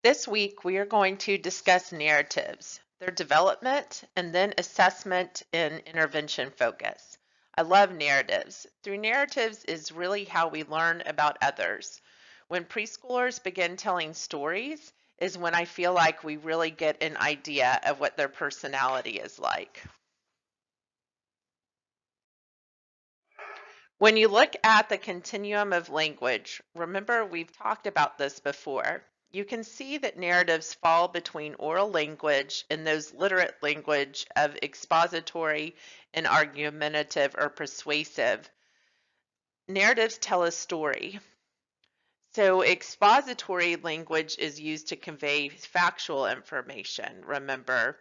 This week, we are going to discuss narratives, their development, and then assessment and intervention focus. I love narratives. Through narratives is really how we learn about others. When preschoolers begin telling stories is when I feel like we really get an idea of what their personality is like. When you look at the continuum of language, remember we've talked about this before. You can see that narratives fall between oral language and those literate language of expository and argumentative or persuasive. Narratives tell a story. So expository language is used to convey factual information, remember.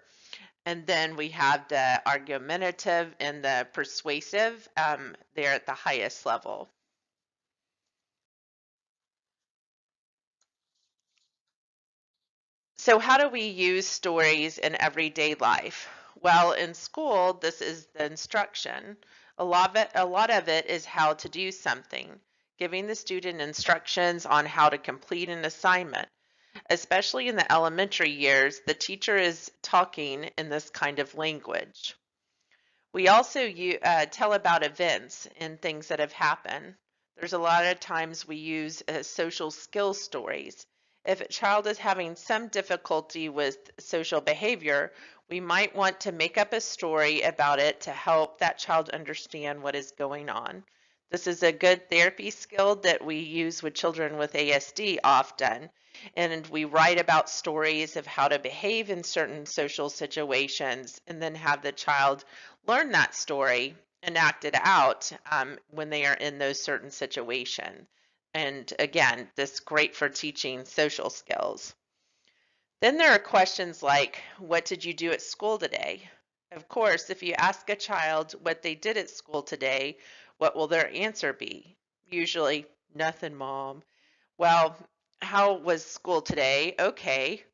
And then we have the argumentative and the persuasive. They're at the highest level. So how do we use stories in everyday life? Well, in school, this is the instruction. A lot of it is how to do something, giving the student instructions on how to complete an assignment. Especially in the elementary years, the teacher is talking in this kind of language. We also tell about events and things that have happened. There's a lot of times we use social skill stories. If a child is having some difficulty with social behavior, we might want to make up a story about it to help that child understand what is going on. This is a good therapy skill that we use with children with ASD often. And we write about stories of how to behave in certain social situations and then have the child learn that story and act it out when they are in those certain situations. And again, this is great for teaching social skills. Then there are questions like, what did you do at school today? Of course, if you ask a child what they did at school today, what will their answer be? Usually, nothing, Mom. Well, how was school today? Okay,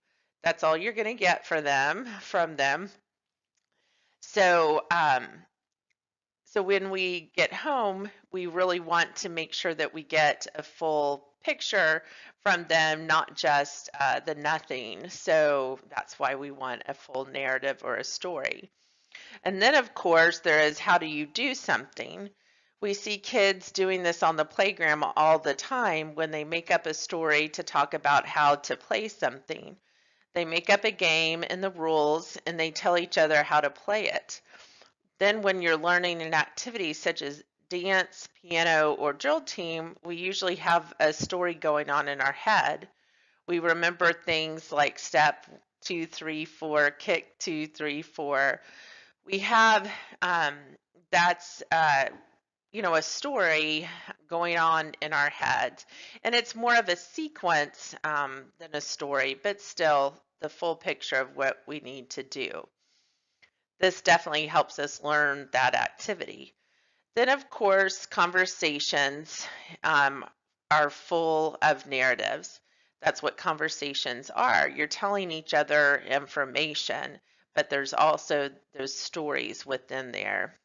that's all you're going to get from them. So, so when we get home, we really want to make sure that we get a full picture from them, not just the nothing. So that's why we want a full narrative or a story. And then, of course, there is how do you do something? We see kids doing this on the playground all the time when they make up a story to talk about how to play something. They make up a game and the rules and they tell each other how to play it. Then when you're learning an activity such as dance, piano, or drill team, we usually have a story going on in our head. We remember things like step 2, 3, 4, kick 2, 3, 4. We have that's a story going on in our head, and it's more of a sequence than a story, but still the full picture of what we need to do. This definitely helps us learn that activity. Then, of course, conversations are full of narratives. That's what conversations are. You're telling each other information, but there's also those stories within there.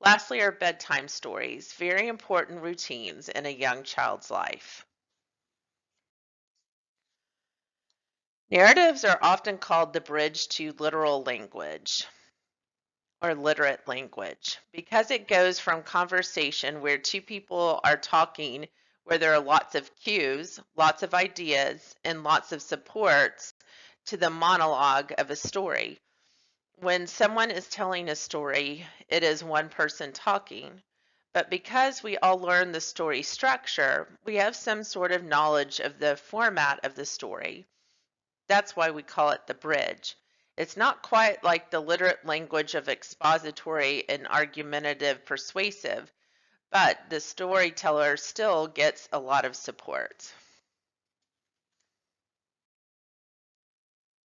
Lastly, are bedtime stories, very important routines in a young child's life. Narratives are often called the bridge to literal language or literate language because it goes from conversation where two people are talking, where there are lots of cues, lots of ideas, and lots of supports, to the monologue of a story. When someone is telling a story, it is one person talking. But because we all learn the story structure, we have some sort of knowledge of the format of the story. That's why we call it the bridge. It's not quite like the literate language of expository and argumentative persuasive, but the storyteller still gets a lot of support.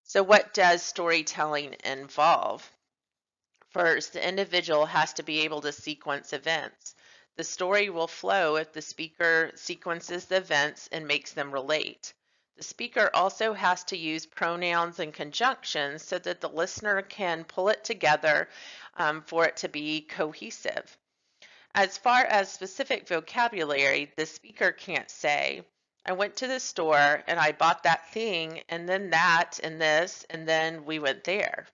So what does storytelling involve? First, the individual has to be able to sequence events. The story will flow if the speaker sequences the events and makes them relate. The speaker also has to use pronouns and conjunctions so that the listener can pull it together for it to be cohesive. As far as specific vocabulary, the speaker can't say, I went to the store and I bought that thing and then that and this, and then we went there.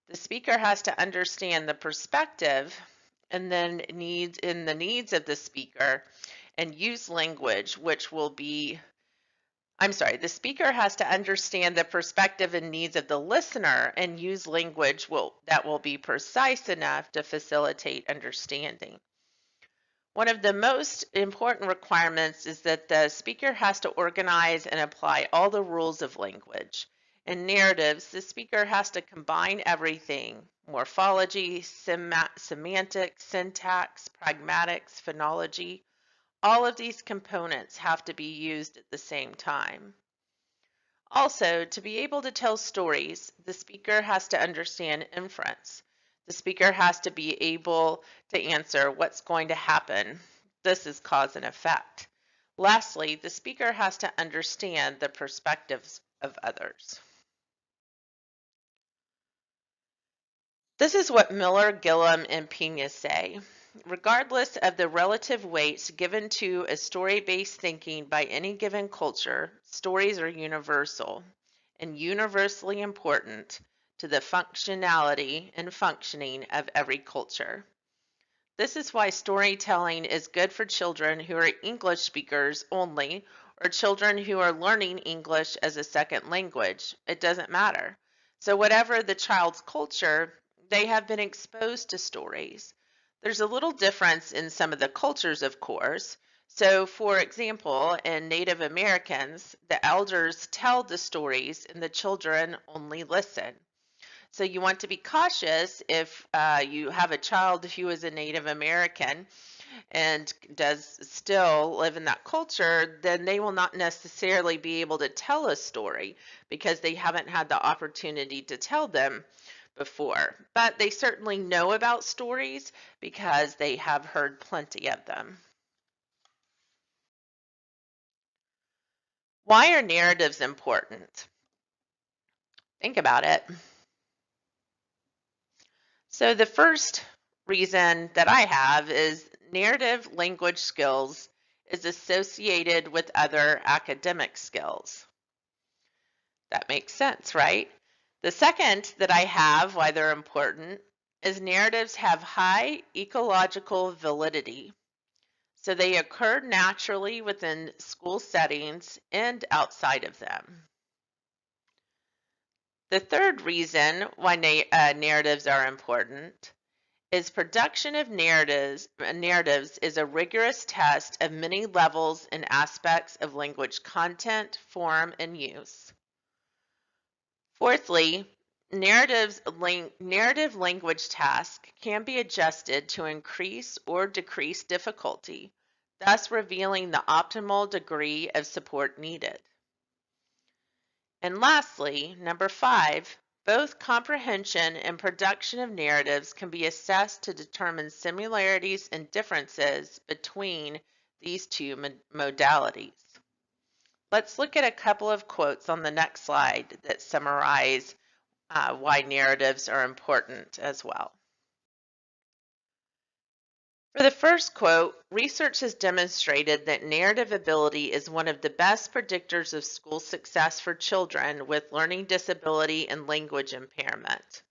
The speaker has to understand the perspective and then the needs of the speaker and use language which will be the speaker has to understand the perspective and needs of the listener and use language that will be precise enough to facilitate understanding. One of the most important requirements is that the speaker has to organize and apply all the rules of language. In narratives, the speaker has to combine everything: morphology, semantics, syntax, pragmatics, phonology. All of these components have to be used at the same time. Also, to be able to tell stories, the speaker has to understand inference. The speaker has to be able to answer what's going to happen. This is cause and effect. Lastly, the speaker has to understand the perspectives of others. This is what Miller, Gillum, and Pena say. Regardless of the relative weights given to a story-based thinking by any given culture, stories are universal and universally important to the functionality and functioning of every culture. This is why storytelling is good for children who are English speakers only, or children who are learning English as a second language. It doesn't matter. So whatever the child's culture, they have been exposed to stories. There's a little difference in some of the cultures, of course. So, for example, in Native Americans, the elders tell the stories and the children only listen. So you want to be cautious if you have a child who is a Native American and does still live in that culture, then they will not necessarily be able to tell a story because they haven't had the opportunity to tell them before. But they certainly know about stories because they have heard plenty of them. Why are narratives important? Think about it. So the first reason that I have is narrative language skills is associated with other academic skills. That makes sense, right? The second that I have, why they're important, is narratives have high ecological validity. So they occur naturally within school settings and outside of them. The third reason why narratives are important is production of narratives is a rigorous test of many levels and aspects of language content, form, and use. Fourthly, narrative language tasks can be adjusted to increase or decrease difficulty, thus revealing the optimal degree of support needed. And lastly, number 5, both comprehension and production of narratives can be assessed to determine similarities and differences between these two modalities. Let's look at a couple of quotes on the next slide that summarize why narratives are important as well. For the first quote, research has demonstrated that narrative ability is one of the best predictors of school success for children with learning disability and language impairment.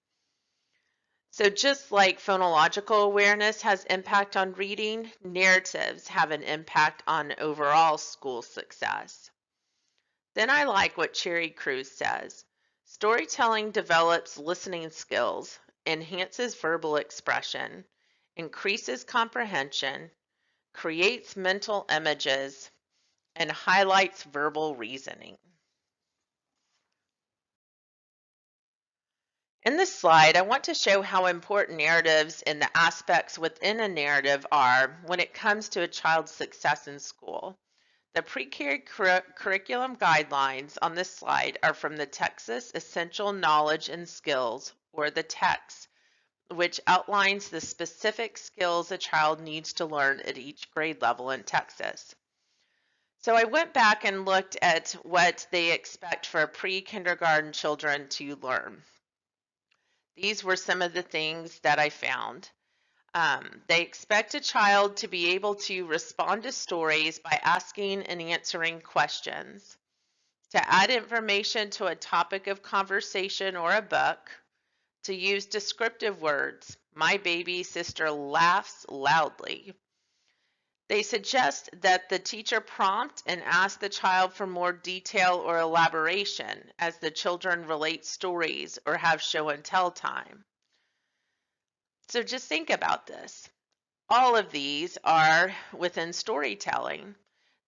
So just like phonological awareness has impact on reading, narratives have an impact on overall school success. Then I like what Cherry Crews says. Storytelling develops listening skills, enhances verbal expression, increases comprehension, creates mental images, and highlights verbal reasoning. In this slide, I want to show how important narratives and the aspects within a narrative are when it comes to a child's success in school. The pre-K curriculum guidelines on this slide are from the Texas Essential Knowledge and Skills, or the TEKS, which outlines the specific skills a child needs to learn at each grade level in Texas. So I went back and looked at what they expect for pre-kindergarten children to learn. These were some of the things that I found. They expect a child to be able to respond to stories by asking and answering questions, to add information to a topic of conversation or a book, to use descriptive words. My baby sister laughs loudly. They suggest that the teacher prompt and ask the child for more detail or elaboration as the children relate stories or have show and tell time. So just think about this. All of these are within storytelling.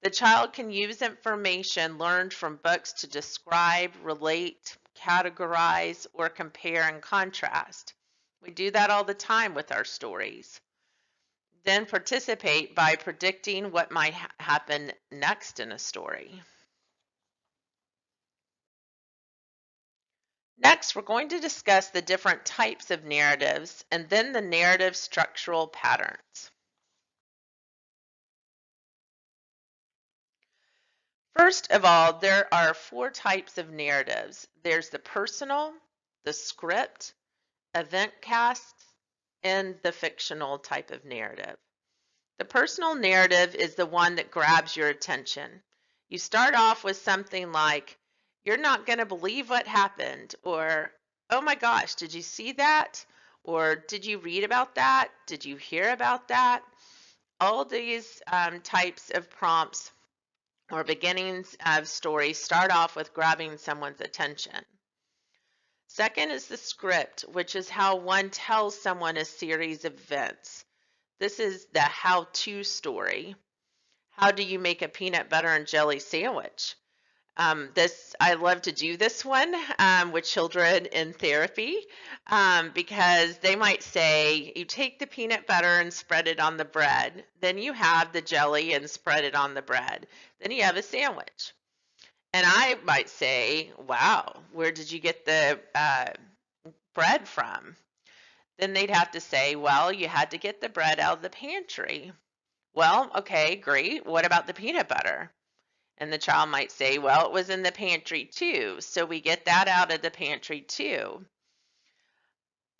The child can use information learned from books to describe, relate, categorize, or compare and contrast. We do that all the time with our stories. Then participate by predicting what might happen next in a story. Next, we're going to discuss the different types of narratives and then the narrative structural patterns. First of all, there are 4 types of narratives. There's the personal, the script, event casts, and the fictional type of narrative. The personal narrative is the one that grabs your attention. You start off with something like, "You're not going to believe what happened," or, "Oh my gosh, did you see that?" Or, "Did you read about that? Did you hear about that?" All these types of prompts or beginnings of stories start off with grabbing someone's attention. Second is the script, which is how one tells someone a series of events. This is the how-to story. How do you make a peanut butter and jelly sandwich? I love to do this one with children in therapy because they might say, you take the peanut butter and spread it on the bread. Then you have the jelly and spread it on the bread. Then you have a sandwich. And I might say, wow, where did you get the bread from? Then they'd have to say, well, you had to get the bread out of the pantry. Well, okay, great. What about the peanut butter? And the child might say, well, it was in the pantry too. So we get that out of the pantry too.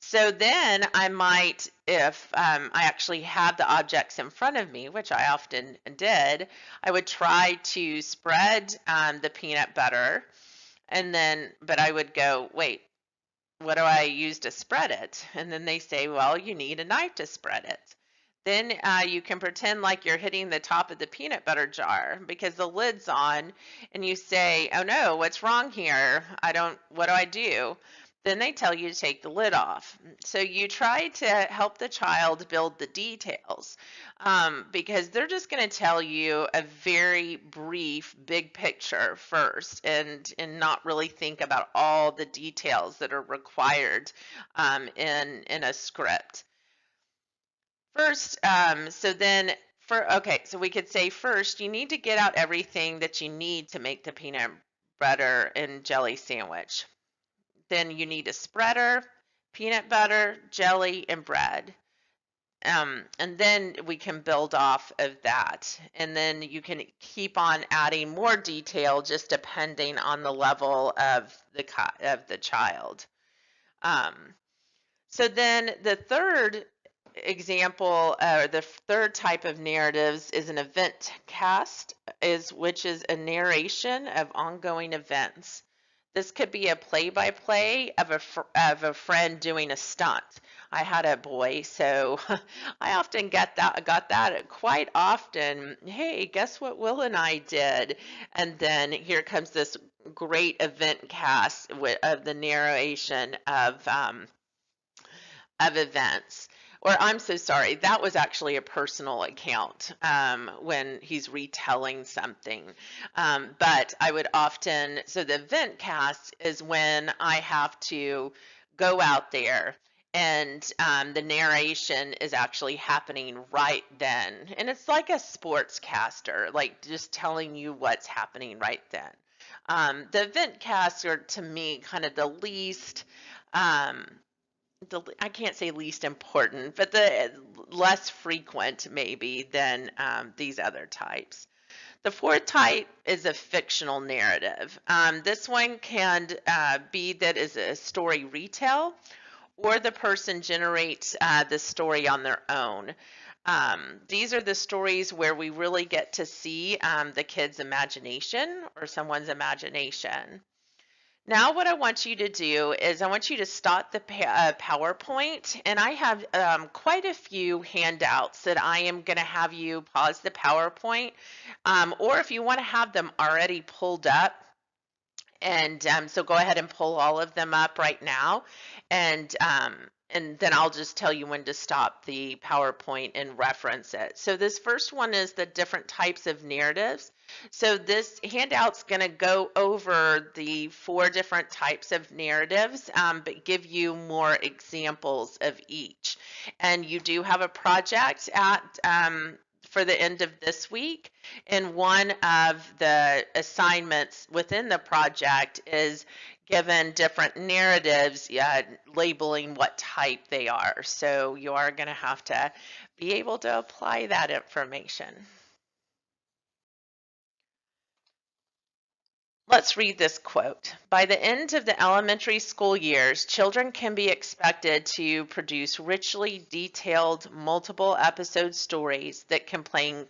So then I might, if I actually have the objects in front of me, which I often did, I would try to spread the peanut butter. And then, but I would go, wait, what do I use to spread it? And then they say, well, you need a knife to spread it. Then you can pretend like you're hitting the top of the peanut butter jar because the lid's on, and you say, oh no, what's wrong here? What do I do? Then they tell you to take the lid off. So you try to help the child build the details because they're just going to tell you a very brief, big picture first and not really think about all the details that are required in a script. First, so we could say first, you need to get out everything that you need to make the peanut butter and jelly sandwich. Then you need a spreader, peanut butter, jelly, and bread. And then we can build off of that. And then you can keep on adding more detail just depending on the level of the child. So then the third example, or the third type of narratives is an event cast, which is a narration of ongoing events. This could be a play-by-play of a friend doing a stunt. I had a boy, so I often got that quite often. Hey, guess what Will and I did? And then here comes this great event cast of the narration of events. Or I'm so sorry, that was actually a personal account when he's retelling something. But I would often, so the event cast is when I have to go out there and the narration is actually happening right then. And it's like a sportscaster, like just telling you what's happening right then. The event casts are, to me, kind of the least I can't say least important, but the less frequent maybe than these other types. The fourth type is a fictional narrative. This one can be that is a story retell, or the person generates the story on their own. These are the stories where we really get to see the kid's imagination or someone's imagination. Now what I want you to do is I want you to stop the PowerPoint, and I have quite a few handouts that I am going to have you pause the PowerPoint, or if you want to have them already pulled up, and so go ahead and pull all of them up right now, and then I'll just tell you when to stop the PowerPoint and reference it. So this first one is the different types of narratives. So this handout's going to go over the 4 different types of narratives, but give you more examples of each. And you do have a project at for the end of this week, and one of the assignments within the project is given different narratives, labeling what type they are. So you are going to have to be able to apply that information. Let's read this quote. By the end of the elementary school years, children can be expected to produce richly detailed, multiple episode stories that contain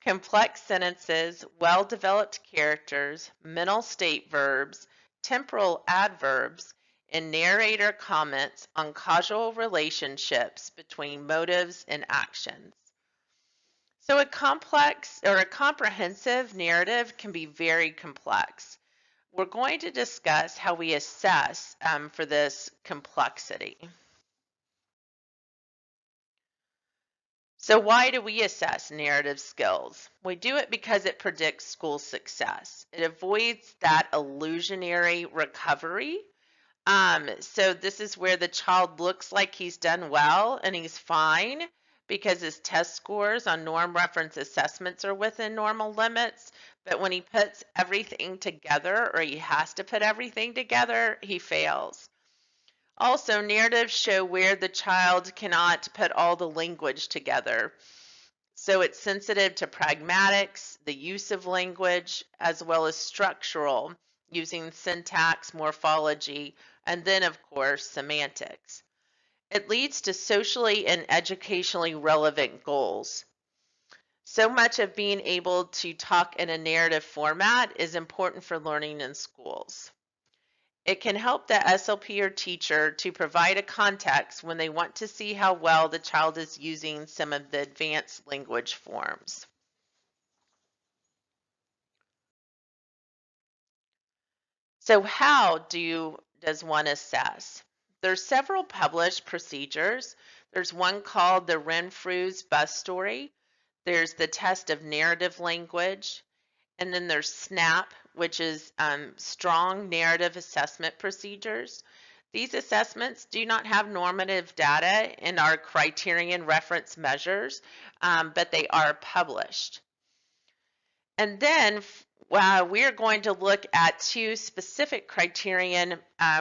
complex sentences, well-developed characters, mental state verbs, temporal adverbs, and narrator comments on causal relationships between motives and actions. So a complex or a comprehensive narrative can be very complex. We're going to discuss how we assess for this complexity. So why do we assess narrative skills? We do it because it predicts school success. It avoids that illusionary recovery. So this is where the child looks like he's done well and he's fine because his test scores on norm reference assessments are within normal limits. But when he puts everything together, or he has to put everything together, he fails. Also, narratives show where the child cannot put all the language together. So it's sensitive to pragmatics, the use of language, as well as structural, using syntax, morphology, and then, of course, semantics. It leads to socially and educationally relevant goals. So much of being able to talk in a narrative format is important for learning in schools. It can help the SLP or teacher to provide a context when they want to see how well the child is using some of the advanced language forms. So how does one assess? There's several published procedures. There's one called the Renfrew's Bus Story. There's the test of narrative language. And then there's SNAP, which is strong narrative assessment procedures. These assessments do not have normative data and are criterion reference measures, but they are published. And then we're going to look at 2 specific criterion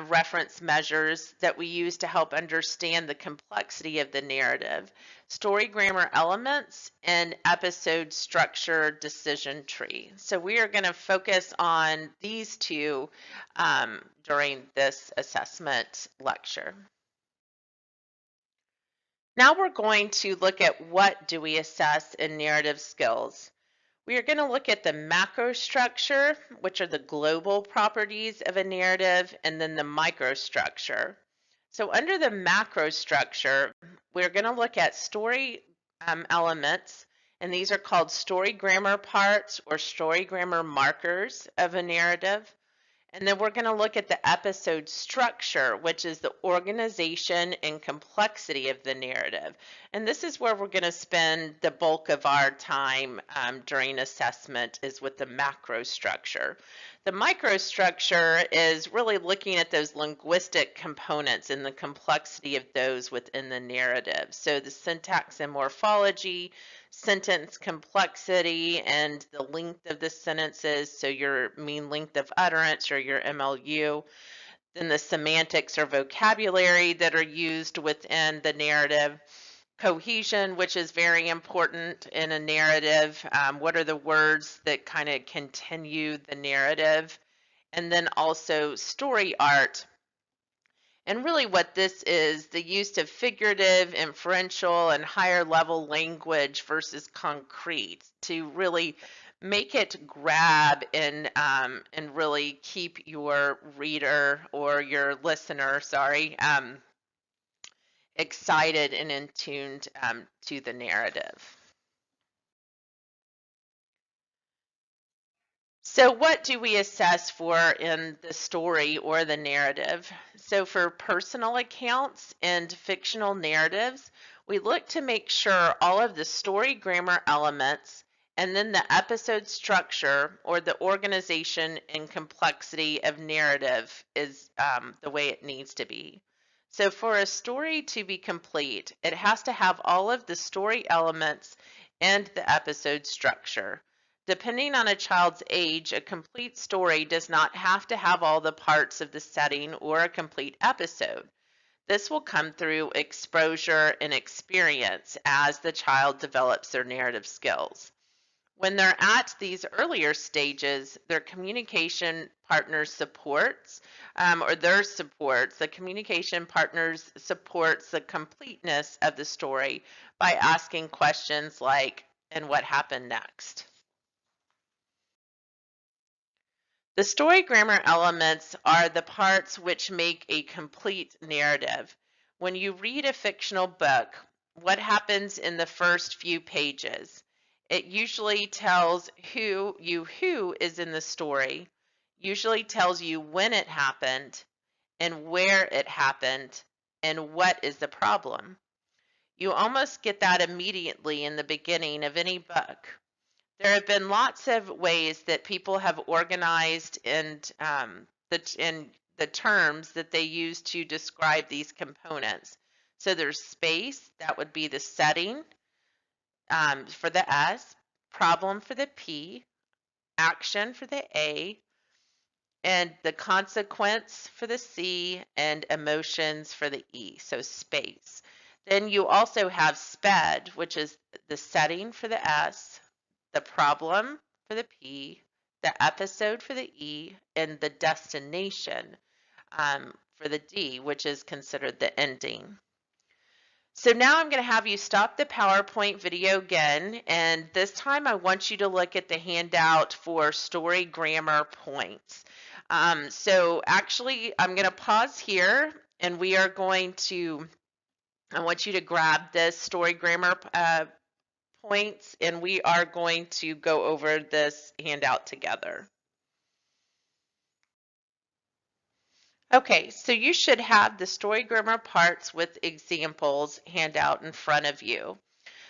reference measures that we use to help understand the complexity of the narrative: story grammar elements and episode structure decision tree. So we are going to focus on these 2 during this assessment lecture. Now we're going to look at what do we assess in narrative skills. We are going to look at the macro structure, which are the global properties of a narrative, and then the microstructure. So under the macro structure, we're going to look at story elements, and these are called story grammar parts or story grammar markers of a narrative. And then we're going to look at the episode structure, which is the organization and complexity of the narrative. And this is where we're going to spend the bulk of our time during assessment, is with the macro structure. The microstructure is really looking at those linguistic components and the complexity of those within the narrative. So the syntax and morphology, sentence complexity, and the length of the sentences, so your mean length of utterance or your MLU. Then the semantics or vocabulary that are used within the narrative. Cohesion, which is very important in a narrative. What are the words that kind of continue the narrative? And then also story art, And really what this is, the use of figurative, inferential, and higher level language versus concrete to really make it grab and really keep your reader or your listener, sorry, excited and in tuned to the narrative. So, what do we assess for in the story or the narrative? So, for personal accounts and fictional narratives, we look to make sure all of the story grammar elements and then the episode structure or the organization and complexity of narrative is the way it needs to be. So, for a story to be complete, it has to have all of the story elements and the episode structure. Depending on a child's age, a complete story does not have to have all the parts of the setting or a complete episode. This will come through exposure and experience as the child develops their narrative skills. When they're at these earlier stages, their communication partners supports or their supports, the communication partners supports the completeness of the story by asking questions like, and what happened next? The story grammar elements are the parts which make a complete narrative. When you read a fictional book, what happens in the first few pages? It usually tells who is in the story, usually tells you when it happened and where it happened and what is the problem. You almost get that immediately in the beginning of any book. There have been lots of ways that people have organized and in the terms that they use to describe these components. So there's space, that would be the setting for the S, problem for the P, action for the A, and the consequence for the C, and emotions for the E, so space. Then you also have SPED, which is the setting for the S, the problem for the P, the episode for the E, and the destination for the D, which is considered the ending. So now I'm going to have you stop the PowerPoint video again, and this time I want you to look at the handout for story grammar points. So actually, I'm going to pause here, and we are going to, I want you to grab this story grammar points, and we are going to go over this handout together. Okay, so you should have the story grammar parts with examples handout in front of you.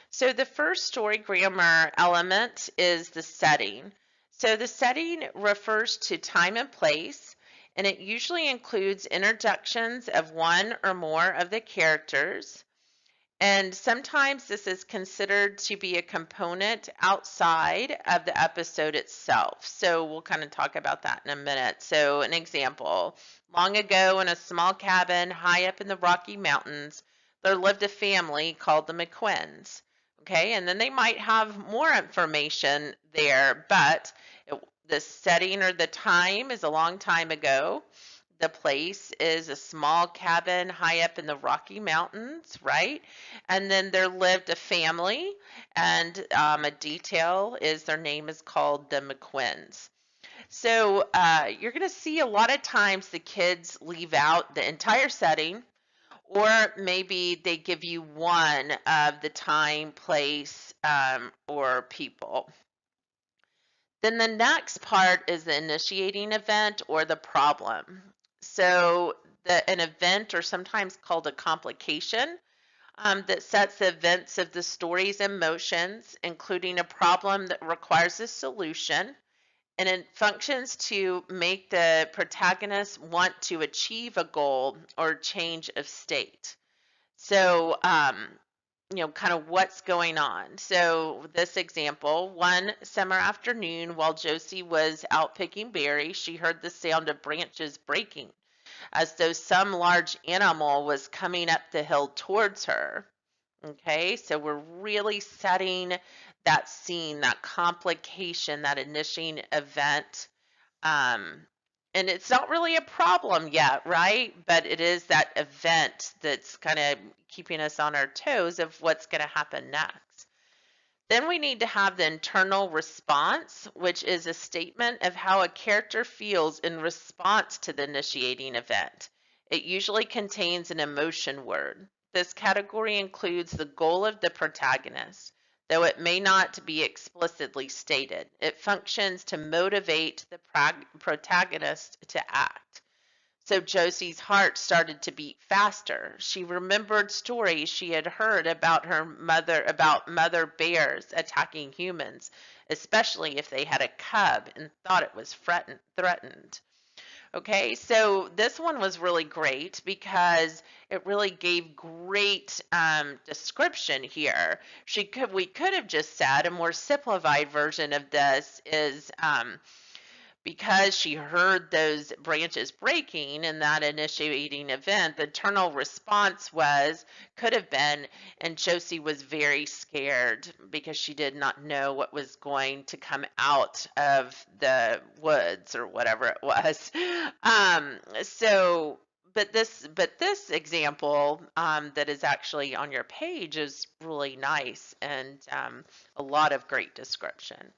So the first story grammar element is the setting. So the setting refers to time and place, and it usually includes introductions of one or more of the characters. And sometimes this is considered to be a component outside of the episode itself. So we'll kind of talk about that in a minute. So an example, long ago in a small cabin high up in the Rocky Mountains, there lived a family called the McQuins. Okay, and then they might have more information there, but the setting or the time is a long time ago. The place is a small cabin high up in the Rocky Mountains, right? And then there lived a family, and a detail is their name is called the McQuins. So you're going to see a lot of times the kids leave out the entire setting, or maybe they give you one of the time, place, or people. Then the next part is the initiating event or the problem. So an event, or sometimes called a complication, that sets the events of the stories in motions, including a problem that requires a solution, and it functions to make the protagonist want to achieve a goal or change of state. So, kind of what's going on. So this example, one summer afternoon while Josie was out picking berries, she heard the sound of branches breaking, as though some large animal was coming up the hill towards her. Okay, so we're really setting that scene, that complication, that initiating event, um, And it's not really a problem yet, right? But it is that event that's kind of keeping us on our toes of what's going to happen next. Then we need to have the internal response, which is a statement of how a character feels in response to the initiating event. It usually contains an emotion word. This category includes the goal of the protagonist, though it may not be explicitly stated. It functions to motivate the protagonist to act. So Josie's heart started to beat faster. She remembered stories she had heard about mother bears attacking humans, especially if they had a cub, and thought it was threatened. Okay, so this one was really great because it really gave great description here. We could have just said a more simplified version of this is because she heard those branches breaking in that initiating event, the internal response could have been, and Josie was very scared because she did not know what was going to come out of the woods or whatever it was. But this example that is actually on your page is really nice and a lot of great description.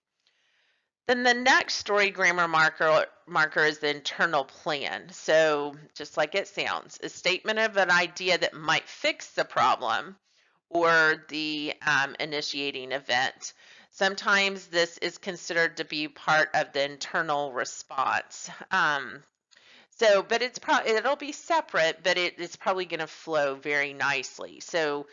Then the next story grammar marker is the internal plan. So just like it sounds, a statement of an idea that might fix the problem or the initiating event. Sometimes this is considered to be part of the internal response. But it'll be separate, but it's probably going to flow very nicely. So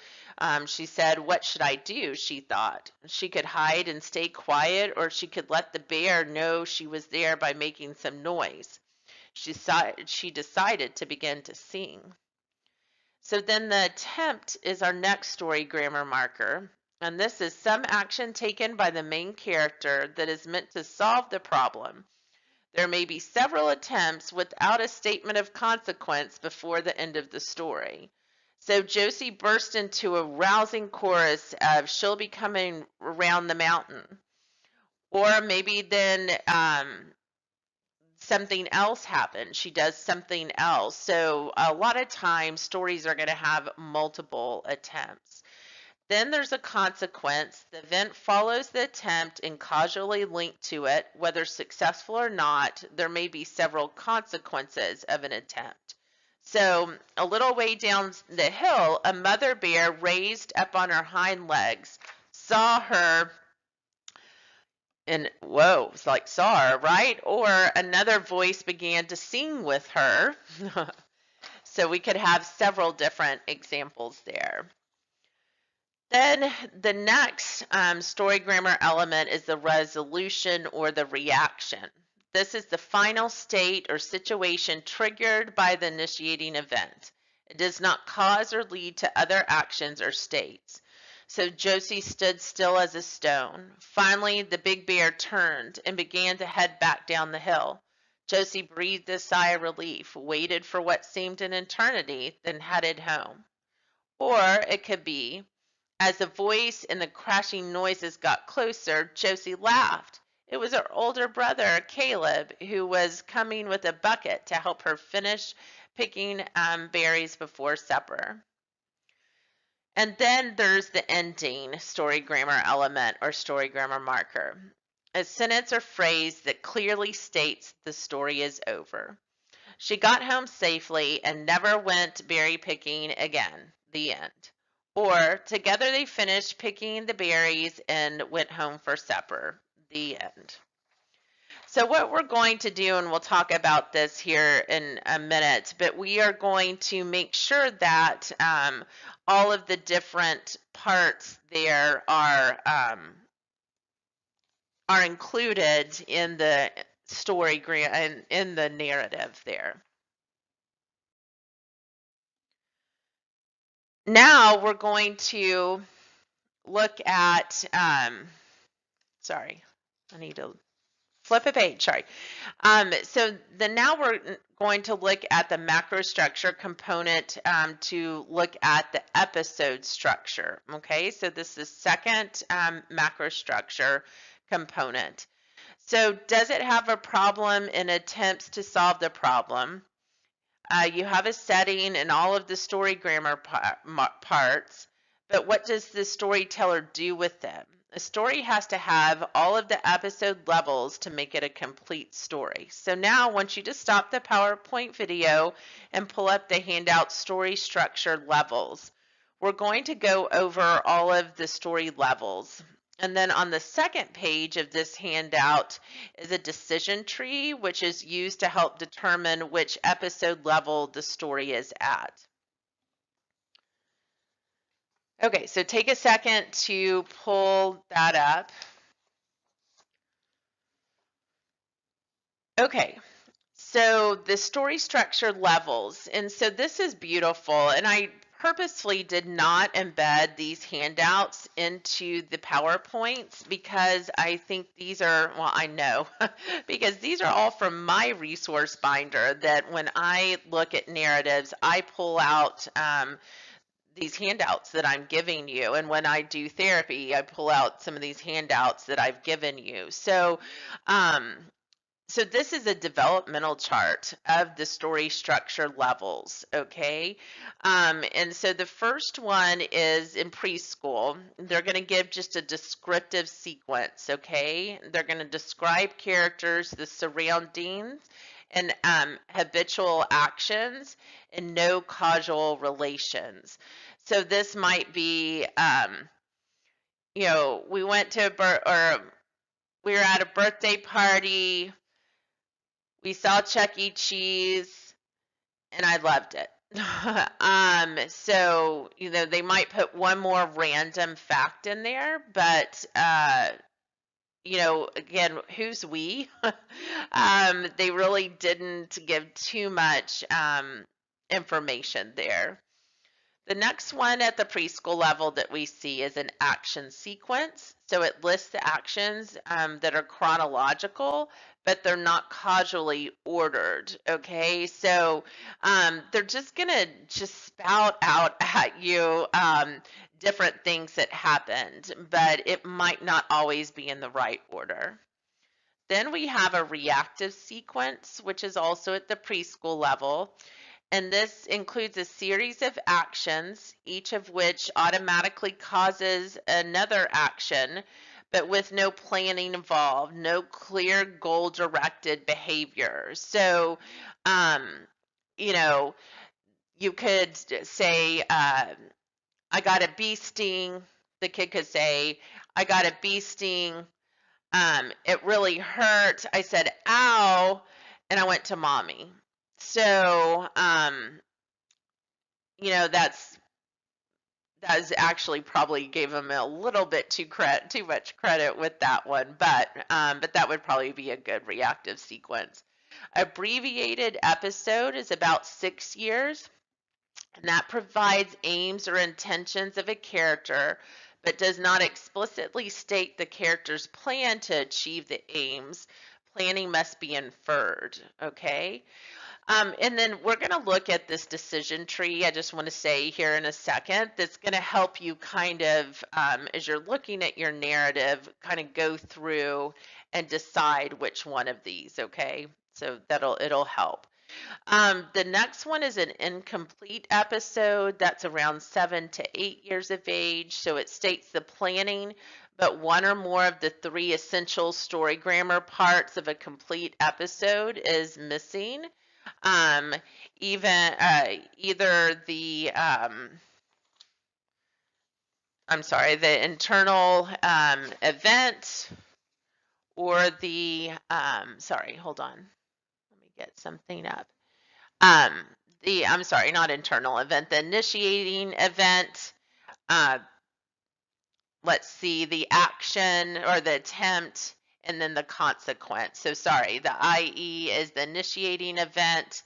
she said, "What should I do?" She thought she could hide and stay quiet, or she could let the bear know she was there by making some noise. She decided to begin to sing. So then the attempt is our next story grammar marker. And this is some action taken by the main character that is meant to solve the problem. There may be several attempts without a statement of consequence before the end of the story. So Josie burst into a rousing chorus of "She'll be coming around the mountain." Or maybe then something else happens. She does something else. So a lot of times stories are going to have multiple attempts. Then there's a consequence. The event follows the attempt and causally linked to it, whether successful or not. There may be several consequences of an attempt. So a little way down the hill, a mother bear raised up on her hind legs, saw her, and whoa, it's like saw her, right? Or another voice began to sing with her. So we could have several different examples there. Then the next story grammar element is the resolution or the reaction. This is the final state or situation triggered by the initiating event. It does not cause or lead to other actions or states. So Josie stood still as a stone. Finally, the big bear turned and began to head back down the hill. Josie breathed a sigh of relief, waited for what seemed an eternity, then headed home. Or it could be, as the voice and the crashing noises got closer, Josie laughed. It was her older brother, Caleb, who was coming with a bucket to help her finish picking berries before supper. And then there's the ending story grammar element or story grammar marker. A sentence or phrase that clearly states the story is over. She got home safely and never went berry picking again. The end. Or together they finished picking the berries and went home for supper. The end. So what we're going to do, and we'll talk about this here in a minute, but we are going to make sure that all of the different parts there are included in the story and in the narrative there. Now we're going to look at, sorry, I need to flip a page, sorry. Now we're going to look at the macro structure component to look at the episode structure. Okay, so this is second macro structure component. So does it have a problem in attempts to solve the problem? You have a setting and all of the story grammar parts, but what does the storyteller do with them? A story has to have all of the episode levels to make it a complete story. So now I want you to stop the PowerPoint video and pull up the handout story structure levels. We're going to go over all of the story levels. And then on the second page of this handout is a decision tree, which is used to help determine which episode level the story is at. Okay, so take a second to pull that up. Okay, so the story structure levels, and so this is beautiful, and I purposefully did not embed these handouts into the PowerPoints because I think these are, well, I know, because these are all from my resource binder that when I look at narratives, I pull out these handouts that I'm giving you. And when I do therapy, I pull out some of these handouts that I've given you. Um, so this is a developmental chart of the story structure levels, okay? And so the first one is in preschool. They're going to give just a descriptive sequence, okay? They're going to describe characters, the surroundings, and habitual actions, and no causal relations. So this might be, we went to we were at a birthday party. We saw Chuck E. Cheese, and I loved it. So, they might put one more random fact in there, but, again, who's we? They really didn't give too much information there. The next one at the preschool level that we see is an action sequence. So it lists the actions that are chronological, but they're not causally ordered. Okay, so they're just going to just spout out at you different things that happened, but it might not always be in the right order. Then we have a reactive sequence, which is also at the preschool level. And this includes a series of actions, each of which automatically causes another action, but with no planning involved, no clear goal-directed behavior. So, you could say, I got a bee sting. The kid could say, I got a bee sting. It really hurt. I said, ow, and I went to mommy. So, that's actually probably gave him a little bit too much credit with that one, but that would probably be a good reactive sequence. Abbreviated episode is about 6 years, and that provides aims or intentions of a character, but does not explicitly state the character's plan to achieve the aims. Planning must be inferred, okay? And then we're going to look at this decision tree. I just want to say here in a second, that's going to help you kind of, as you're looking at your narrative, kind of go through and decide which one of these, okay? So it'll help. The next one is an incomplete episode. That's around 7 to 8 years of age. So it states the planning, but one or more of the 3 essential story grammar parts of a complete episode is missing. Either the the internal event or the hold on, let me get something up. Not internal event, the initiating event. Let's see, the action or the attempt, and then the consequence. So sorry, the IE is the initiating event,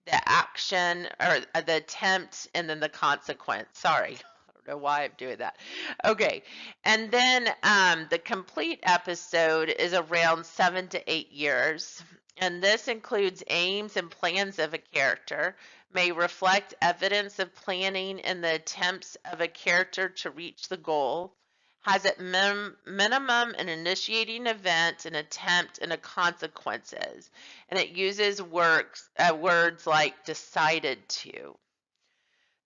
the action or the attempt, and then the consequence. Sorry, I don't know why I'm doing that. Okay, and then the complete episode is around 7 to 8 years. And this includes aims and plans of a character, may reflect evidence of planning in the attempts of a character to reach the goal, has at minimum an initiating event, an attempt, and a consequences. And it uses words like decided to.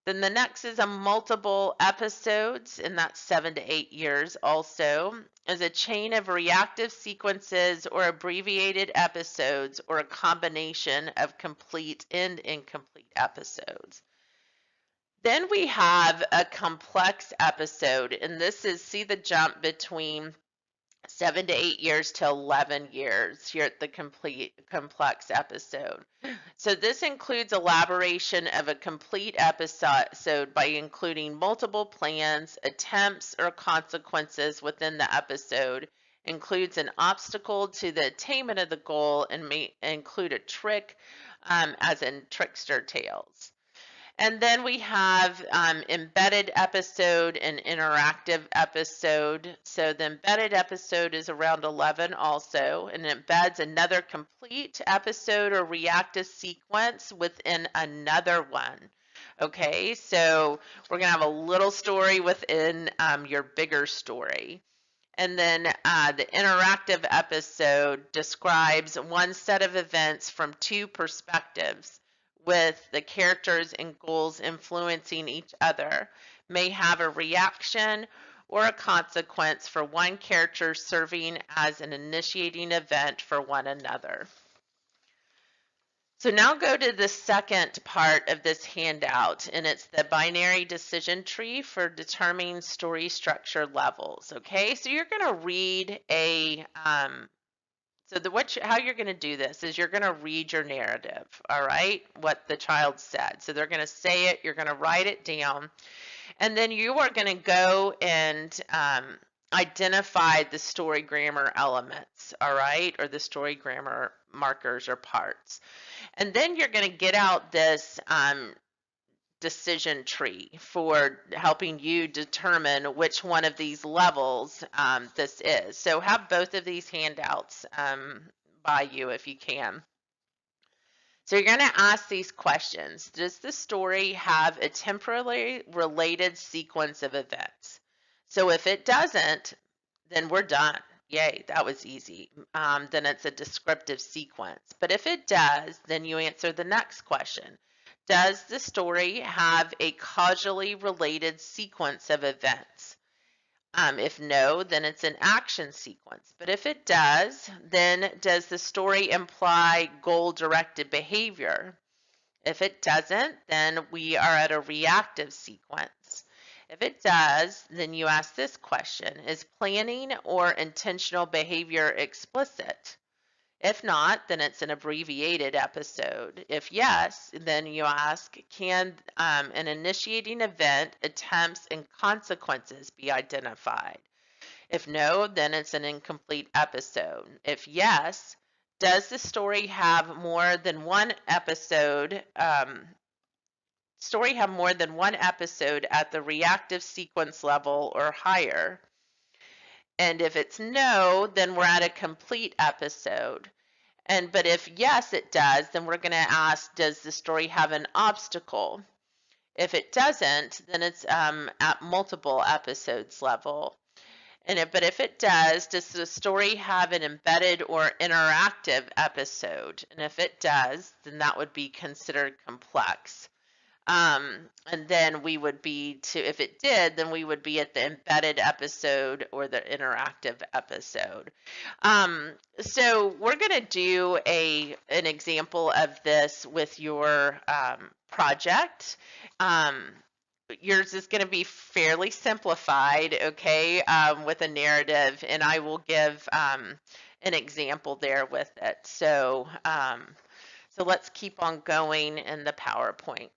Then the next is a multiple episodes, and that's 7 to 8 years also, is a chain of reactive sequences or abbreviated episodes or a combination of complete and incomplete episodes. Then we have a complex episode, and this is, see the jump between 7 to 8 years to 11 years here at the complex episode. So this includes elaboration of a complete episode by including multiple plans, attempts, or consequences within the episode, includes an obstacle to the attainment of the goal, and may include a trick, as in trickster tales. And then we have embedded episode and interactive episode. So the embedded episode is around 11 also, and it embeds another complete episode or reactive sequence within another one. Okay, so we're going to have a little story within your bigger story. And then the interactive episode describes one set of events from two perspectives, with the characters and goals influencing each other, may have a reaction or a consequence for one character serving as an initiating event for one another. So now go to the second part of this handout, and it's the binary decision tree for determining story structure levels. Okay, so you're going to read a how you're going to do this is you're going to read your narrative, all right, what the child said. So they're going to say it, you're going to write it down, and then you are going to go and identify the story grammar elements, all right, or the story grammar markers or parts. And then you're going to get out this decision tree for helping you determine which one of these levels this is. So have both of these handouts by you if you can. So you're going to ask these questions. Does the story have a temporally related sequence of events? So if it doesn't, then we're done. Yay, that was easy. Then it's a descriptive sequence. But if it does, then you answer the next question. Does the story have a causally related sequence of events? If no, then it's an action sequence. But if it does, then does the story imply goal-directed behavior? If it doesn't, then we are at a reactive sequence. If it does, then you ask this question: is planning or intentional behavior explicit? If not, then it's an abbreviated episode. If yes, then you ask, can an initiating event, attempts, and consequences be identified? If no, then it's an incomplete episode. If yes, does the story have more than one episode? Story have more than one episode at the reactive sequence level or higher? And if it's no, then we're at a complete episode. But if yes, it does, then we're going to ask, does the story have an obstacle? If it doesn't, then it's at multiple episodes level. But if it does the story have an embedded or interactive episode? And if it does, then that would be considered complex. And then we would be if it did, then we would be at the embedded episode or the interactive episode. So we're going to do an example of this with your project. Yours is going to be fairly simplified, okay, with a narrative, and I will give an example there with it. So let's keep on going in the PowerPoint.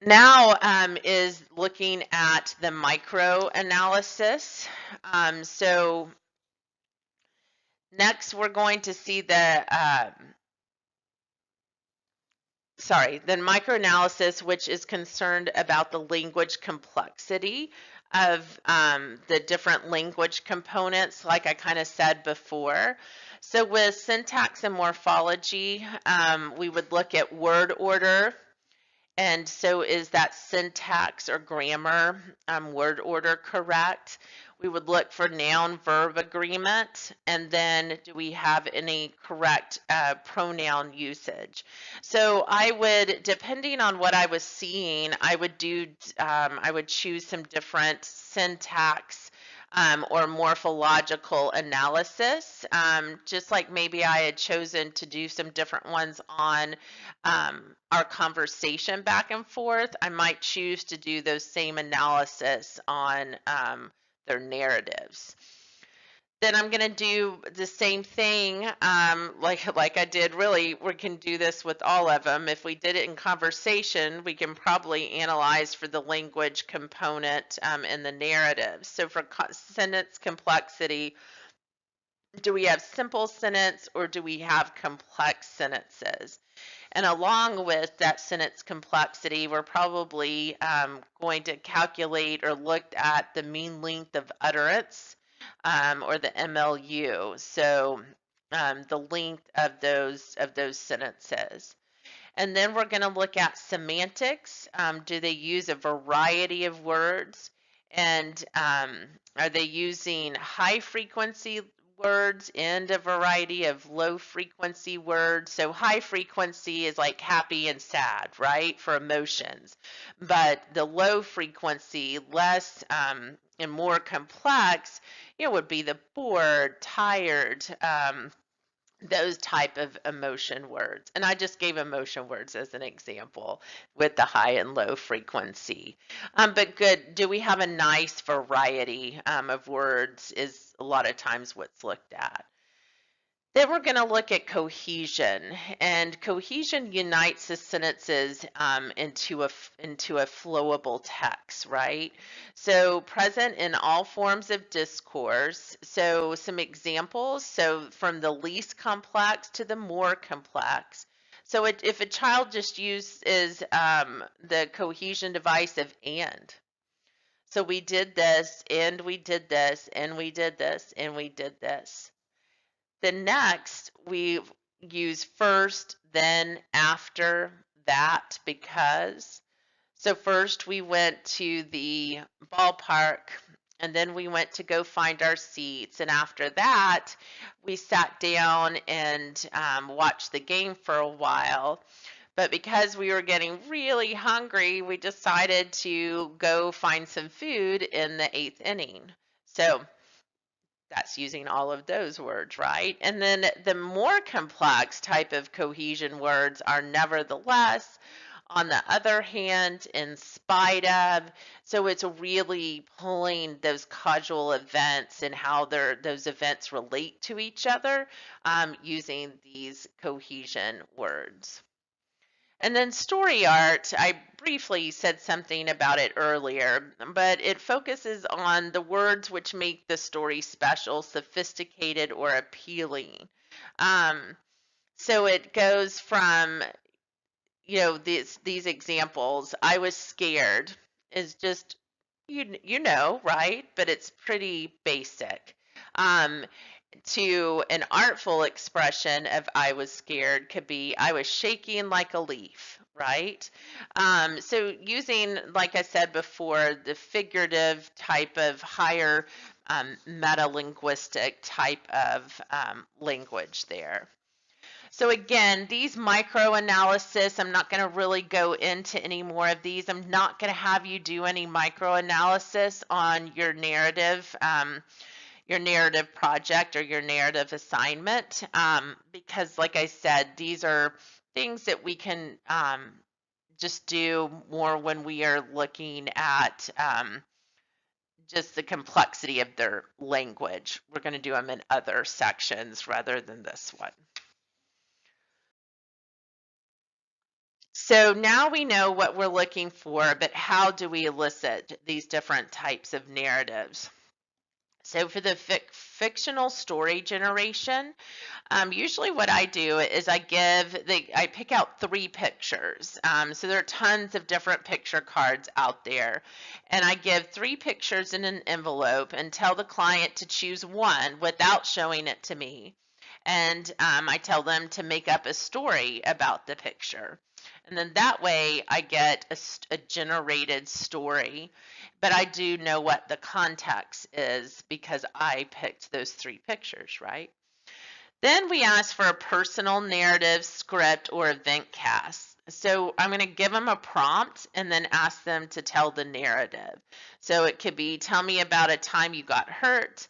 Now is looking at the micro analysis. So next we're going to see the microanalysis, which is concerned about the language complexity of the different language components, like I kind of said before. So with syntax and morphology, we would look at word order And so is that syntax or grammar, word order correct? We would look for noun verb agreement, and then do we have any correct pronoun usage? So I would, depending on what I was seeing, I would choose some different syntax or morphological analysis, just like maybe I had chosen to do some different ones on our conversation back and forth. I might choose to do those same analysis on their narratives. Then I'm going to do the same thing, like I did. Really, we can do this with all of them. If we did it in conversation, we can probably analyze for the language component in the narrative. So for sentence complexity, do we have simple sentence or do we have complex sentences? And along with that sentence complexity, we're probably going to calculate or look at the mean length of utterance, or the MLU. So the length of those sentences. And then we're going to look at semantics. Do they use a variety of words? And are they using high frequency words and a variety of low frequency words? So high frequency is like happy and sad, right? For emotions. But the low frequency, less and more complex, would be the bored, tired, those type of emotion words. And I just gave emotion words as an example with the high and low frequency. But good, do we have a nice variety of words is a lot of times what's looked at. Then we're going to look at cohesion, and cohesion unites the sentences into a flowable text, right? So present in all forms of discourse. So some examples. So from the least complex to the more complex. So if a child just uses the cohesion device of and. So we did this, and we did this, and we did this, and we did this. Then next, we use first, then, after, that, because. So first we went to the ballpark, and then we went to go find our seats. And after that, we sat down and watched the game for a while. But because we were getting really hungry, we decided to go find some food in the 8th inning. So that's using all of those words, right? And then the more complex type of cohesion words are nevertheless, on the other hand, in spite of. So it's really pulling those causal events and how those events relate to each other using these cohesion words. And then story art, I briefly said something about it earlier, but it focuses on the words which make the story special, sophisticated, or appealing. So it goes from, these examples. I was scared is just, right? But it's pretty basic. To an artful expression of I was scared could be I was shaking like a leaf, right? So using, like I said before, the figurative type of higher meta-linguistic type of language there. So again, these micro-analysis, I'm not going to really go into any more of these. I'm not going to have you do any micro-analysis on your narrative project or your narrative assignment, because like I said, these are things that we can just do more when we are looking at just the complexity of their language. We're going to do them in other sections rather than this one. So now we know what we're looking for, but how do we elicit these different types of narratives? So for the fictional story generation, usually what I do is I pick out 3 pictures. So there are tons of different picture cards out there. And I give 3 pictures in an envelope and tell the client to choose one without showing it to me. And I tell them to make up a story about the picture. And then that way I get a generated story, but I do know what the context is because I picked those 3 pictures, right? Then we ask for a personal narrative, script, or event cast. So I'm going to give them a prompt and then ask them to tell the narrative. So it could be, tell me about a time you got hurt.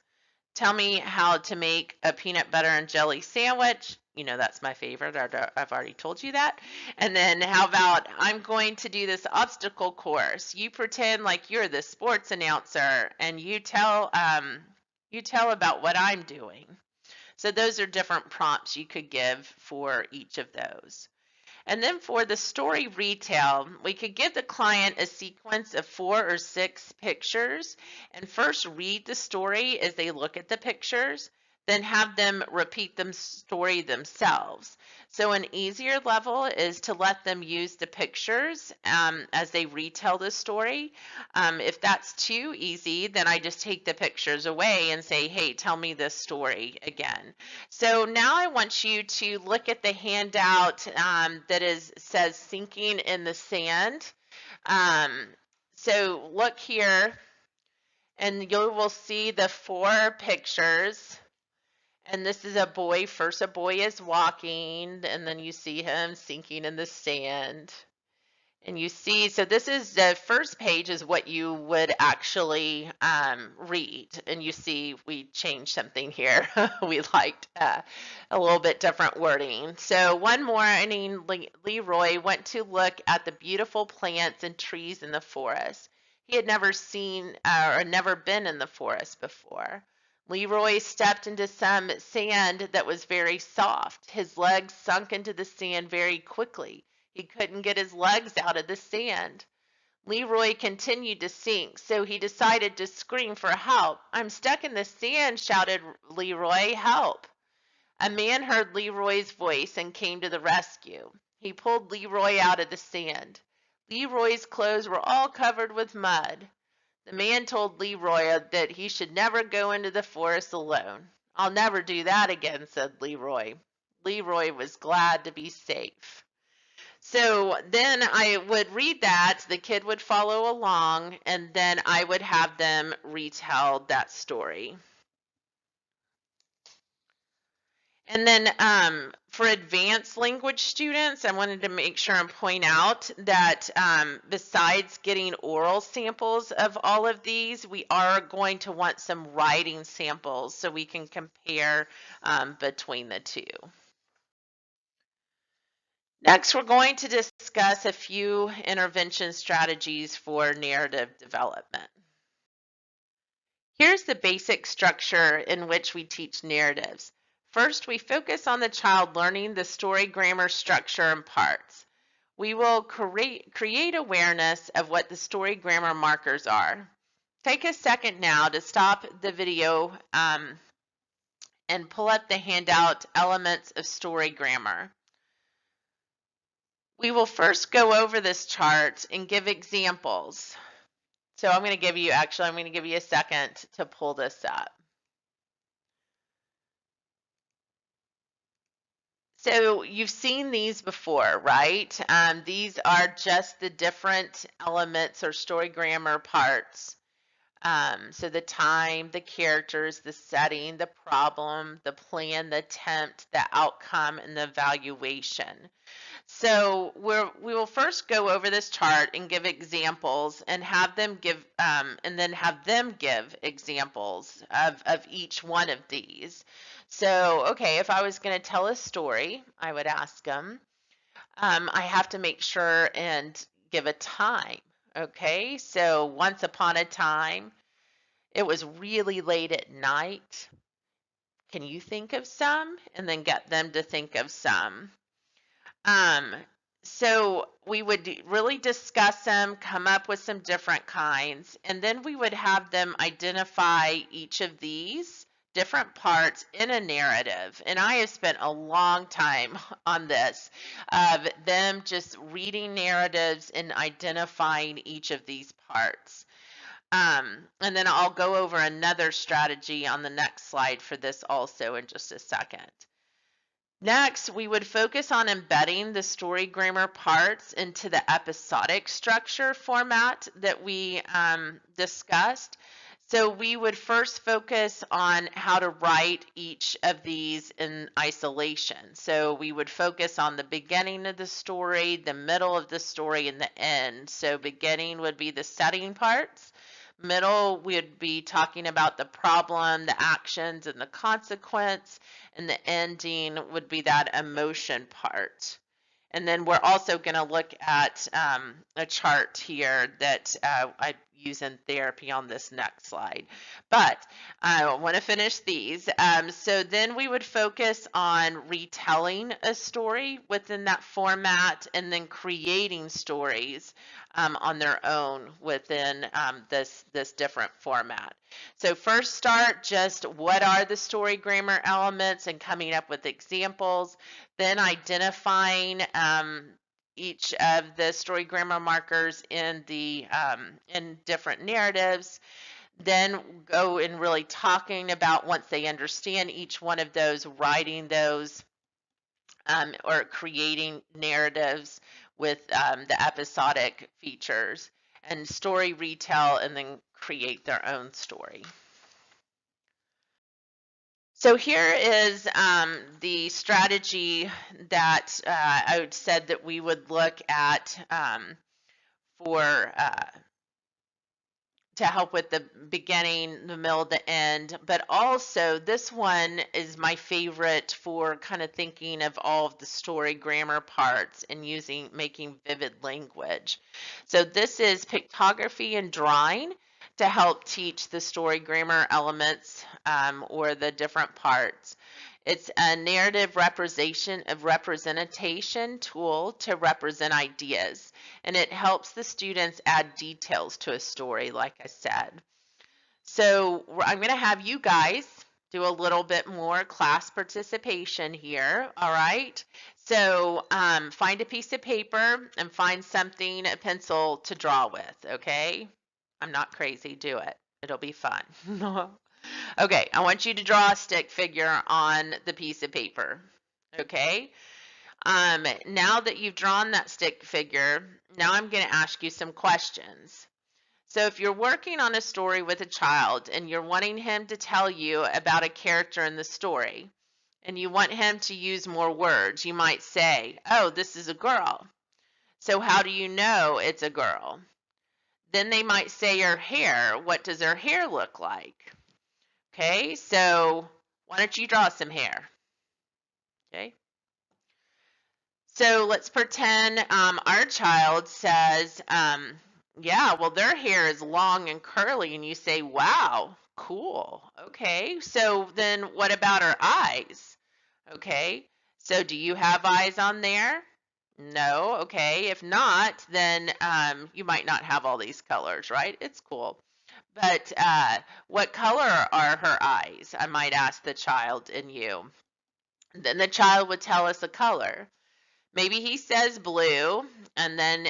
Tell me how to make a peanut butter and jelly sandwich. You know, that's my favorite. I've already told you that. And then how about, I'm going to do this obstacle course. You pretend like you're the sports announcer and you tell about what I'm doing. So those are different prompts you could give for each of those. And then for the story retell, we could give the client a sequence of 4 or 6 pictures and first read the story as they look at the pictures, then have them repeat the story themselves. So an easier level is to let them use the pictures as they retell the story. If that's too easy, then I just take the pictures away and say, hey, tell me this story again. So now I want you to look at the handout that says sinking in the sand. So look here and you will see the 4 pictures. And this is a boy. First, a boy is walking, and then you see him sinking in the sand. And you see, so this is the first page is what you would actually read. And you see we changed something here. We liked a little bit different wording. So one morning, Leroy went to look at the beautiful plants and trees in the forest. He had never seen or never been in the forest before. Leroy stepped into some sand that was very soft. His legs sunk into the sand very quickly. He couldn't get his legs out of the sand. Leroy continued to sink, so he decided to scream for help. I'm stuck in the sand, shouted Leroy. Help! A man heard Leroy's voice and came to the rescue. He pulled Leroy out of the sand. Leroy's clothes were all covered with mud. The man told Leroy that he should never go into the forest alone. I'll never do that again, said Leroy. Leroy was glad to be safe. So then I would read that, the kid would follow along, and then I would have them retell that story. And then for advanced language students, I wanted to make sure and point out that besides getting oral samples of all of these, we are going to want some writing samples so we can compare between the two. Next, we're going to discuss a few intervention strategies for narrative development. Here's the basic structure in which we teach narratives. First, we focus on the child learning the story grammar structure and parts. We will create awareness of what the story grammar markers are. Take a second now to stop the video and pull up the handout Elements of Story Grammar. We will first go over this chart and give examples. So I'm going to give you a second to pull this up. So you've seen these before, right? These are just the different elements or story grammar parts. So the time, the characters, the setting, the problem, the plan, the attempt, the outcome, and the evaluation. So we will first go over this chart and give examples and have them give examples of each one of these. So, okay, if I was going to tell a story, I would ask them, I have to make sure and give a time. Okay, so once upon a time, it was really late at night. Can you think of some? And then get them to think of some. So we would really discuss them, come up with some different kinds, and then we would have them identify each of these different parts in a narrative. And I have spent a long time on this, of them just reading narratives and identifying each of these parts. And then I'll go over another strategy on the next slide for this also in just a second. Next, we would focus on embedding the story grammar parts into the episodic structure format that we discussed. So we would first focus on how to write each of these in isolation. So we would focus on the beginning of the story, the middle of the story, and the end. So beginning would be the setting parts. Middle, we'd be talking about the problem, the actions, and the consequence. And the ending would be that emotion part. And then we're also going to look at a chart here that I use in therapy on this next slide. But I want to finish these. So then we would focus on retelling a story within that format and then creating stories on their own within this different format. So first start just what are the story grammar elements and coming up with examples, then identifying each of the story grammar markers in the in different narratives, then go and really talking about once they understand each one of those, writing those or creating narratives with the episodic features and story retell and then create their own story. So here is the strategy that I said that we would look at for to help with the beginning, the middle, the end, but also this one is my favorite for kind of thinking of all of the story grammar parts and making vivid language. So this is pictography and drawing to help teach the story grammar elements or the different parts. It's a narrative representation tool to represent ideas, and it helps the students add details to a story, like I said. So I'm going to have you guys do a little bit more class participation here, all right? So find a piece of paper and find something, a pencil to draw with, okay? I'm not crazy, do it. It'll be fun. Okay, I want you to draw a stick figure on the piece of paper. Okay. Now that you've drawn that stick figure, now I'm going to ask you some questions. So if you're working on a story with a child and you're wanting him to tell you about a character in the story, and you want him to use more words, you might say, oh, this is a girl. So how do you know it's a girl? Then they might say her hair. What does her hair look like? Okay, so why don't you draw some hair? Okay. So let's pretend our child says, yeah, well, their hair is long and curly, and you say, wow, cool. Okay, so then what about her eyes? Okay, so do you have eyes on there? No, okay. If not, then you might not have all these colors, right? It's cool. But what color are her eyes? I might ask the child and you. Then the child would tell us a color. Maybe he says blue, and then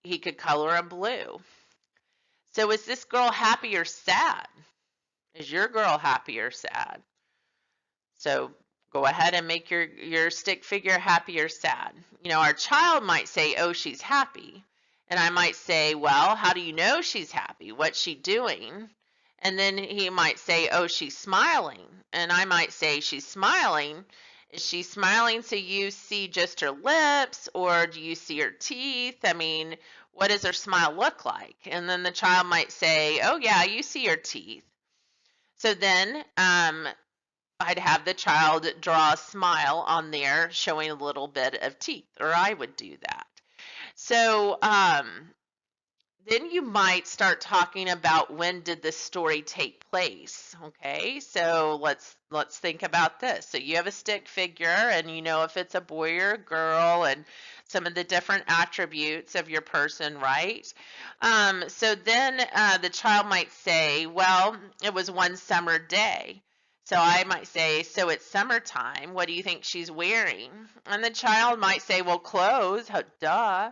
he could color them blue. So is this girl happy or sad? Is your girl happy or sad? So go ahead and make your stick figure happy or sad. You know, our child might say, oh, she's happy. And I might say, well, how do you know she's happy? What's she doing? And then he might say, oh, she's smiling. And I might say, she's smiling. Is she smiling so you see just her lips, or do you see her teeth? I mean, what does her smile look like? And then the child might say, oh, yeah, you see her teeth. So then I'd have the child draw a smile on there showing a little bit of teeth, or I would do that. So then you might start talking about when did this story take place. Okay, so let's think about this. So you have a stick figure, and you know if it's a boy or a girl, and some of the different attributes of your person, right? So then the child might say, well, it was one summer day. So I might say, so it's summertime. What do you think she's wearing? And the child might say, well, clothes, duh.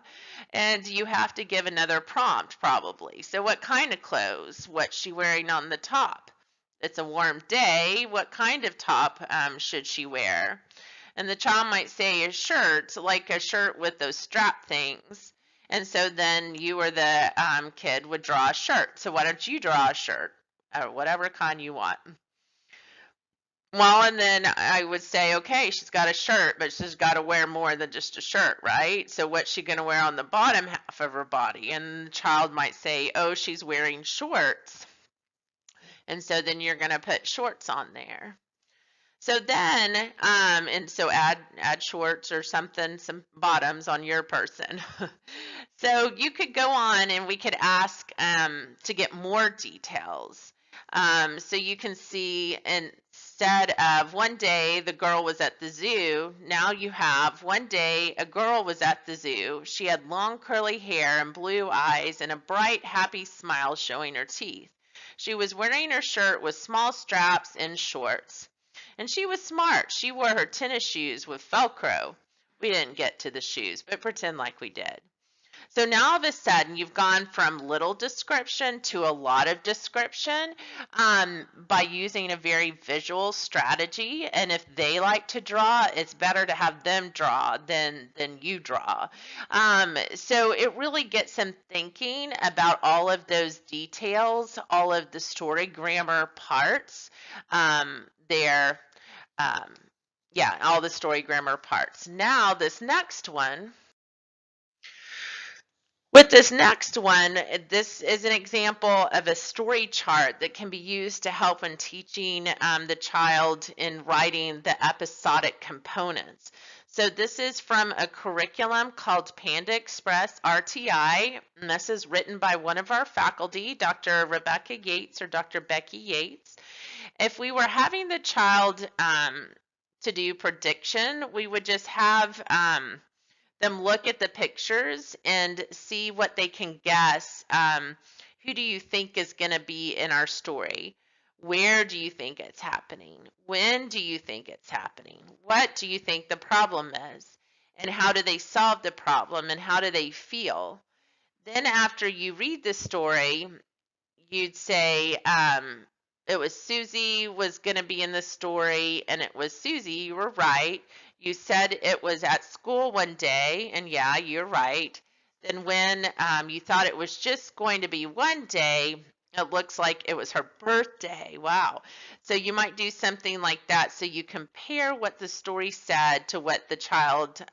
And you have to give another prompt probably. So what kind of clothes? What's she wearing on the top? it's a warm day, what kind of top should she wear? And the child might say a shirt, like a shirt with those strap things. And so then you or the kid would draw a shirt. So why don't you draw a shirt, or whatever kind you want? Well, and then I would say, okay, she's got a shirt, but she's got to wear more than just a shirt, right? So what's she going to wear on the bottom half of her body? And the child might say, oh, she's wearing shorts. And so then you're going to put shorts on there. So then, and so add shorts or something, some bottoms on your person. So you could go on and we could ask to get more details. So you can see instead of one day the girl was at the zoo, now you have one day a girl was at the zoo. She had long curly hair and blue eyes and a bright, happy smile showing her teeth. She was wearing her shirt with small straps and shorts. And she was smart. She wore her tennis shoes with Velcro. We didn't get to the shoes, but pretend like we did. So now all of a sudden you've gone from little description to a lot of description by using a very visual strategy. And if they like to draw, it's better to have them draw than you draw. So it really gets them thinking about all of those details, all of the story grammar parts. There, all the story grammar parts. Now this next one. With this next one, this is an example of a story chart that can be used to help in teaching the child in writing the episodic components. So this is from a curriculum called Panda Express RTI, and this is written by one of our faculty, Dr. Rebecca Yates or Dr. Becky Yates. If we were having the child to do prediction, we would just have them look at the pictures and see what they can guess. Who do you think is going to be in our story? Where do you think it's happening? When do you think it's happening? What do you think the problem is? And how do they solve the problem? And how do they feel? Then after you read the story, you'd say, it was Susie was going to be in the story, and it was Susie. You were right. You said it was at school one day, and yeah, you're right. Then when you thought it was just going to be one day, it looks like it was her birthday. Wow. So you might do something like that. So you compare what the story said to what the child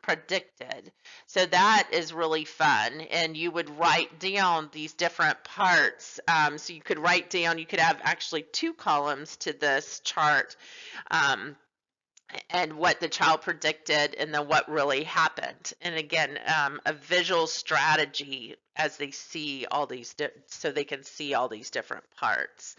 predicted. So that is really fun. And you would write down these different parts. So you could write down, you could have actually 2 columns to this chart. And what the child predicted and then what really happened. And again, a visual strategy as they see all these, so they can see all these different parts.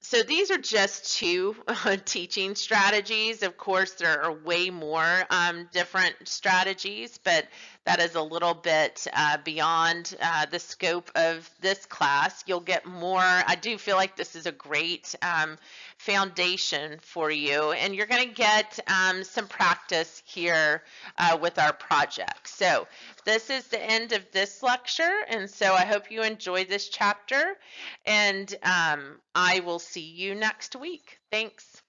So these are just 2 teaching strategies. Of course, there are way more different strategies, but that is a little bit beyond the scope of this class. You'll get more. I do feel like this is a great foundation for you, and you're going to get some practice here with our project. So this is the end of this lecture, and so I hope you enjoyed this chapter, and I will see you next week. Thanks.